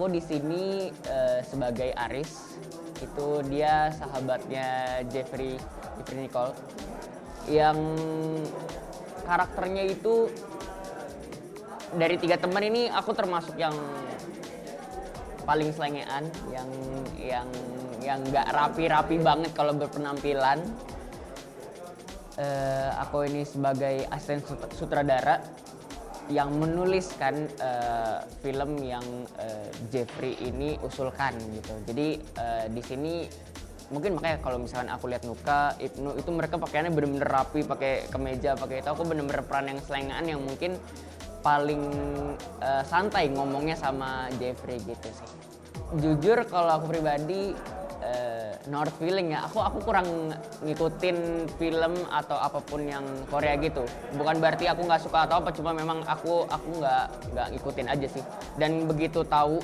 Aku di sini sebagai Aris. Itu dia sahabatnya Jeffrey Nicole yang karakternya itu dari 3 teman ini aku termasuk yang paling selengean, yang nggak rapi-rapi banget kalau berpenampilan. Aku ini sebagai asisten sutradara yang menuliskan film yang Jeffrey ini usulkan gitu. Jadi di sini mungkin makanya kalau misalkan aku lihat Nuka, Ibnu itu mereka pakaiannya bener-bener rapi, pakai kemeja, pakai itu. Aku bener-bener peran yang selengean yang mungkin paling santai ngomongnya sama Jeffrey gitu sih. Jujur kalau aku pribadi no hard feeling ya, aku kurang ngikutin film atau apapun yang Korea gitu. Bukan berarti aku nggak suka atau apa, cuma memang aku nggak ngikutin aja sih. Dan begitu tahu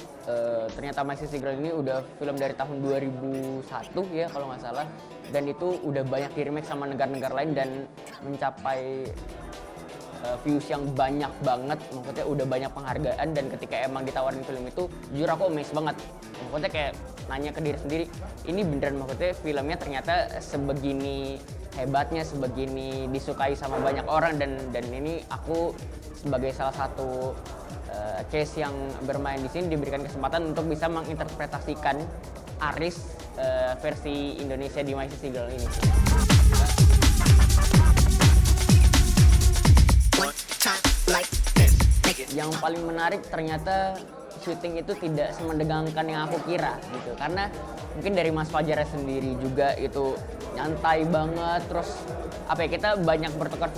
ternyata My Sissy Girl ini udah film dari tahun 2001 ya kalau nggak salah, dan itu udah banyak di remake sama negara-negara lain dan mencapai views yang banyak banget, maksudnya udah banyak penghargaan. Dan ketika emang ditawarin film itu, jujur aku amazed banget. Maksudnya kayak nanya ke diri sendiri, ini beneran maksudnya filmnya ternyata sebegini hebatnya, sebegini disukai sama banyak orang, dan ini aku sebagai salah satu case yang bermain di sini diberikan kesempatan untuk bisa menginterpretasikan Aris versi Indonesia di My Sissy Girl ini. Yang paling menarik ternyata syuting itu tidak semendegangkan yang aku kira gitu, karena mungkin dari Mas Fajar sendiri juga itu nyantai banget, terus apa ya, kita banyak bertukar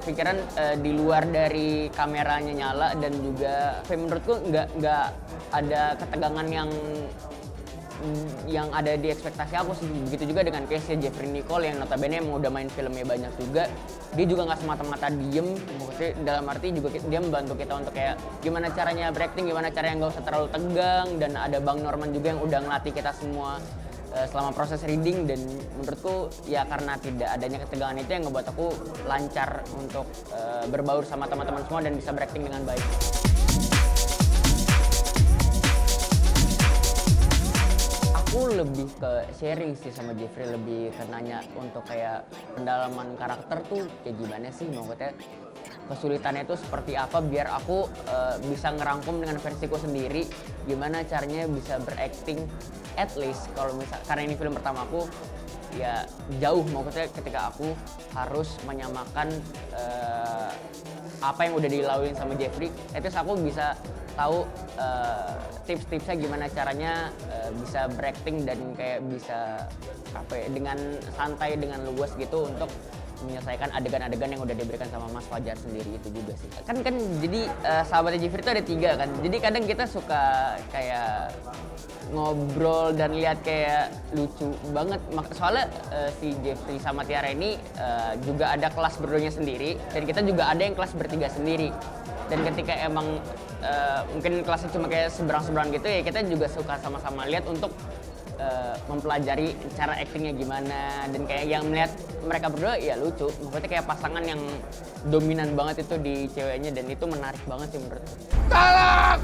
pikiran di luar dari kameranya nyala, dan juga menurutku nggak ada ketegangan yang ada di ekspektasi aku sih. Begitu juga dengan case-nya Jeffrey Nicole yang notabene emang udah main filmnya banyak juga. Dia juga nggak semata-mata diem, maksudnya dalam arti juga dia membantu kita untuk kayak gimana caranya berakting, gimana caranya nggak usah terlalu tegang. Dan ada Bang Norman juga yang udah ngelatih kita semua selama proses reading, dan menurutku ya karena tidak adanya ketegangan itu yang ngebuat aku lancar untuk berbaur sama teman-teman semua dan bisa berakting dengan baik. Aku lebih ke sharing sih sama Jeffrey, lebih ke nanya untuk kayak pendalaman karakter tuh kayak gimana sih, maksudnya kesulitannya itu seperti apa biar aku bisa ngerangkum dengan versiku sendiri, gimana caranya bisa berakting at least kalau misal, karena ini film pertama aku ya jauh, maksudnya ketika aku harus menyamakan apa yang udah dilaluin sama Jeffrey, itu aku bisa tahu tips-tipsnya gimana caranya bisa berakting dan kayak bisa apa ya, dengan santai, dengan luas gitu untuk menyelesaikan adegan-adegan yang udah diberikan sama Mas Fajar sendiri itu juga sih. Kan jadi sahabatnya Jeffrey itu ada 3 kan. Jadi kadang kita suka kayak ngobrol dan lihat kayak lucu banget. Soalnya si Jeffrey sama Tiara ini juga ada kelas berduanya sendiri, dan kita juga ada yang kelas bertiga sendiri. Dan ketika emang mungkin kelasnya cuma kayak seberang-seberang gitu ya, kita juga suka sama-sama lihat untuk mempelajari cara aktingnya gimana, dan kayak yang melihat mereka berdua ya lucu, maksudnya kayak pasangan yang dominan banget itu di ceweknya, dan itu menarik banget sih menurutku. Tolong!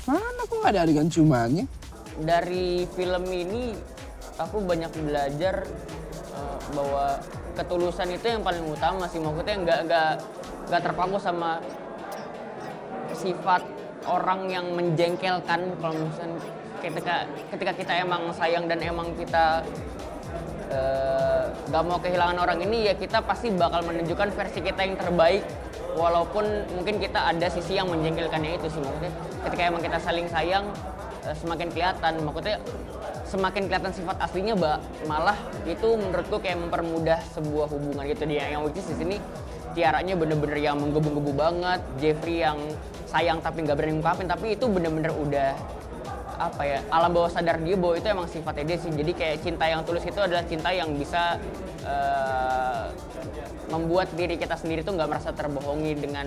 Mana kok nggak ada adegan ciumannya? Dari film ini aku banyak belajar bahwa ketulusan itu yang paling utama sih, maksudnya nggak terpaku sama sifat orang yang menjengkelkan. Kalau misalnya ketika kita emang sayang dan emang kita nggak mau kehilangan orang ini, ya kita pasti bakal menunjukkan versi kita yang terbaik, walaupun mungkin kita ada sisi yang menjengkelkannya itu sih. Maksudnya ketika emang kita saling sayang, semakin kelihatan, maksudnya semakin kelihatan sifat aslinya, malah itu menurutku kayak mempermudah sebuah hubungan gitu. Dia yang which is di sini Tiaranya bener-bener yang menggebu-gebu banget, Jeffrey yang sayang tapi nggak berani ngungkapin, tapi itu bener-bener udah apa ya, alam bawah sadar dia bahwa itu emang sifatnya dia sih. Jadi kayak cinta yang tulus itu adalah cinta yang bisa membuat diri kita sendiri tuh nggak merasa terbohongi dengan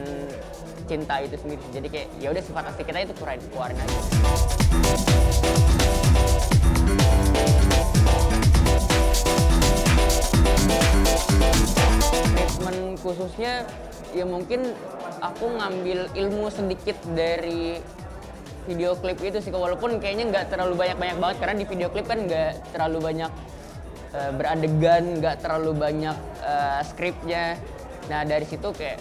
cinta itu sendiri. Jadi kayak ya udah, sifat asli kita itu keluarin aja. Treatment khususnya ya mungkin aku ngambil ilmu sedikit dari video klip itu sih, walaupun kayaknya nggak terlalu banyak banget karena di video klip kan nggak terlalu banyak beradegan, nggak terlalu banyak skripnya. Nah dari situ kayak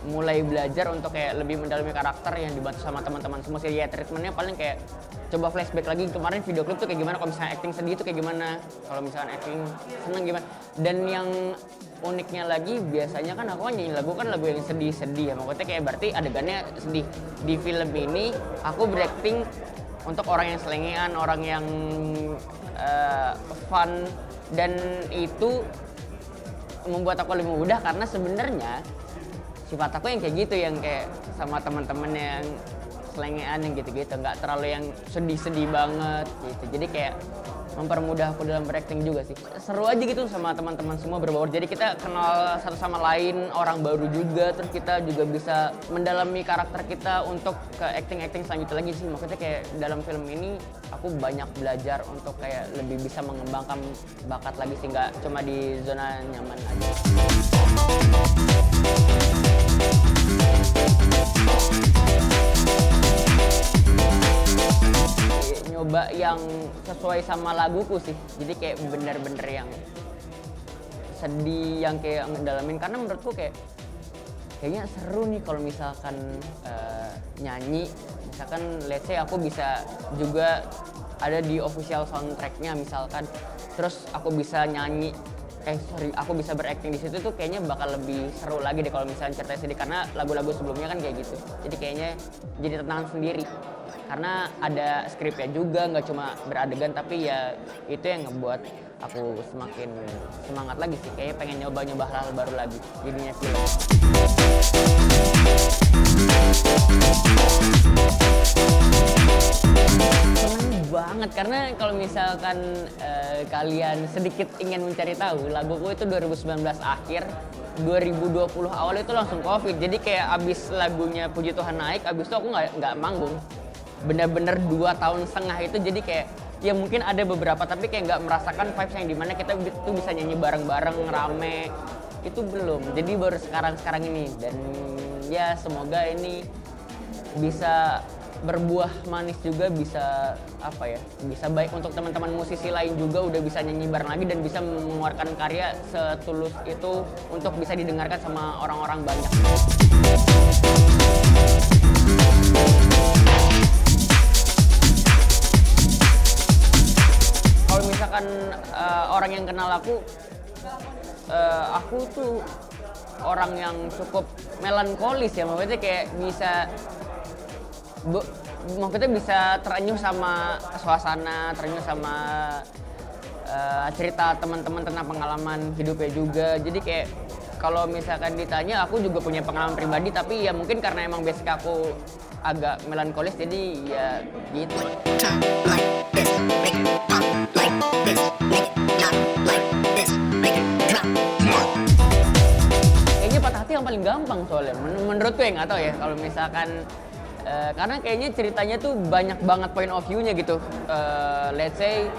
mulai belajar untuk kayak lebih mendalami karakter yang dibantu sama teman-teman semua sih. Ya treatmentnya paling kayak coba flashback lagi kemarin video klip tuh kayak gimana, kalau misalnya acting sedih tuh kayak gimana, kalau misalnya acting seneng gimana. Dan yang uniknya lagi biasanya kan aku nyanyi lagu kan lagu yang sedih-sedih ya, maksudnya kayak berarti adegannya sedih. Di film ini aku berakting untuk orang yang selengean, orang yang fun, dan itu membuat aku lebih mudah karena sebenarnya sifat aku yang kayak gitu, yang kayak sama teman-teman yang selengean yang gitu-gitu, nggak terlalu yang sedih-sedih banget gitu. Jadi kayak mempermudah aku dalam berakting juga sih. Seru aja gitu sama teman-teman semua berbaur. Jadi kita kenal satu sama lain, orang baru juga, terus kita juga bisa mendalami karakter kita untuk ke acting-acting selanjutnya lagi sih. Maksudnya kayak dalam film ini aku banyak belajar untuk kayak lebih bisa mengembangkan bakat lagi sih, nggak cuma di zona nyaman aja. Nyoba yang sesuai sama laguku sih, jadi kayak bener-bener yang sedih, yang kayak ngedalamin, karena menurutku kayaknya seru nih kalau misalkan nyanyi, misalkan let's say aku bisa juga ada di official soundtracknya misalkan, terus aku bisa nyanyi, aku bisa berakting di situ tuh kayaknya bakal lebih seru lagi deh kalau misalnya ceritanya sedih, karena lagu-lagu sebelumnya kan kayak gitu, jadi kayaknya jadi tantangan sendiri. Karena ada skripnya juga, nggak cuma beradegan, tapi ya itu yang ngebuat aku semakin semangat lagi sih. Kayaknya pengen nyoba-nyoba hal-hal baru lagi di dunia film. Seneng banget, karena kalau misalkan kalian sedikit ingin mencari tahu, laguku itu 2019 akhir, 2020 awal itu langsung COVID. Jadi kayak abis lagunya Puji Tuhan naik, abis itu aku nggak manggung. Bener-bener 2,5 tahun itu, jadi kayak ya mungkin ada beberapa tapi kayak nggak merasakan vibes yang dimana kita tuh bisa nyanyi bareng-bareng rame, itu belum. Jadi baru sekarang ini, dan ya semoga ini bisa berbuah manis juga, bisa apa ya, bisa baik untuk teman-teman musisi lain juga, udah bisa nyanyi bareng lagi dan bisa mengeluarkan karya setulus itu untuk bisa didengarkan sama orang-orang banyak. Kalau misalkan orang yang kenal aku tuh orang yang cukup melankolis ya, maksudnya kayak maksudnya bisa terenyuh sama suasana, terenyuh sama cerita teman-teman tentang pengalaman hidupnya juga. Jadi kayak kalau misalkan ditanya, aku juga punya pengalaman pribadi, tapi ya mungkin karena emang basic aku agak melankolis, jadi ya gitu. Kayaknya patah hati yang paling gampang soalnya, menurutku ya, nggak tahu ya. Kalau misalkan karena kayaknya ceritanya tuh banyak banget point of view-nya gitu. Let's say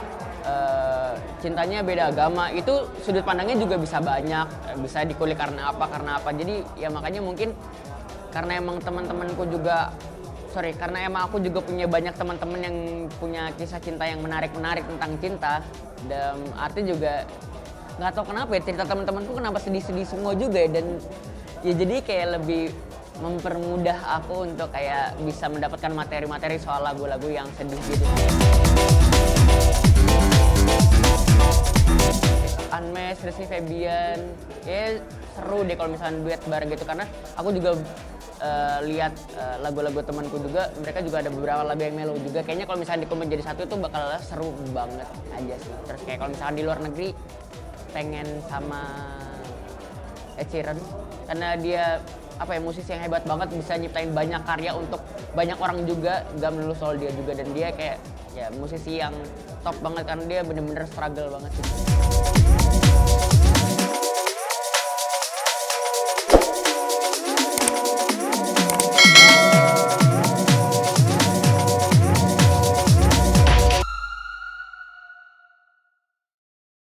cintanya beda agama, itu sudut pandangnya juga bisa banyak, bisa dikulik karena apa. Jadi ya makanya mungkin karena emang karena emang aku juga punya banyak teman-teman yang punya kisah cinta yang menarik tentang cinta, dan arti juga nggak tahu kenapa ya, cerita teman-temanku kenapa sedih-sedih semua juga ya, dan ya jadi kayak lebih mempermudah aku untuk kayak bisa mendapatkan materi-materi soal lagu-lagu yang sedih gitu. Unmesh, Rizky Febian, ya seru deh kalau misalnya duet bareng gitu, karena aku juga lihat lagu-lagu temanku juga, mereka juga ada beberapa lagu yang mellow juga. Kayaknya kalau misalnya dikumpulin jadi satu itu bakal seru banget aja sih. Terus kayak kalau misalnya di luar negeri pengen sama Ed Sheeran, karena dia musisi yang hebat banget, bisa nyiptain banyak karya untuk banyak orang juga, gak melulu soal dia juga, dan dia kayak ya musisi yang top banget karena dia bener-bener struggle banget sih.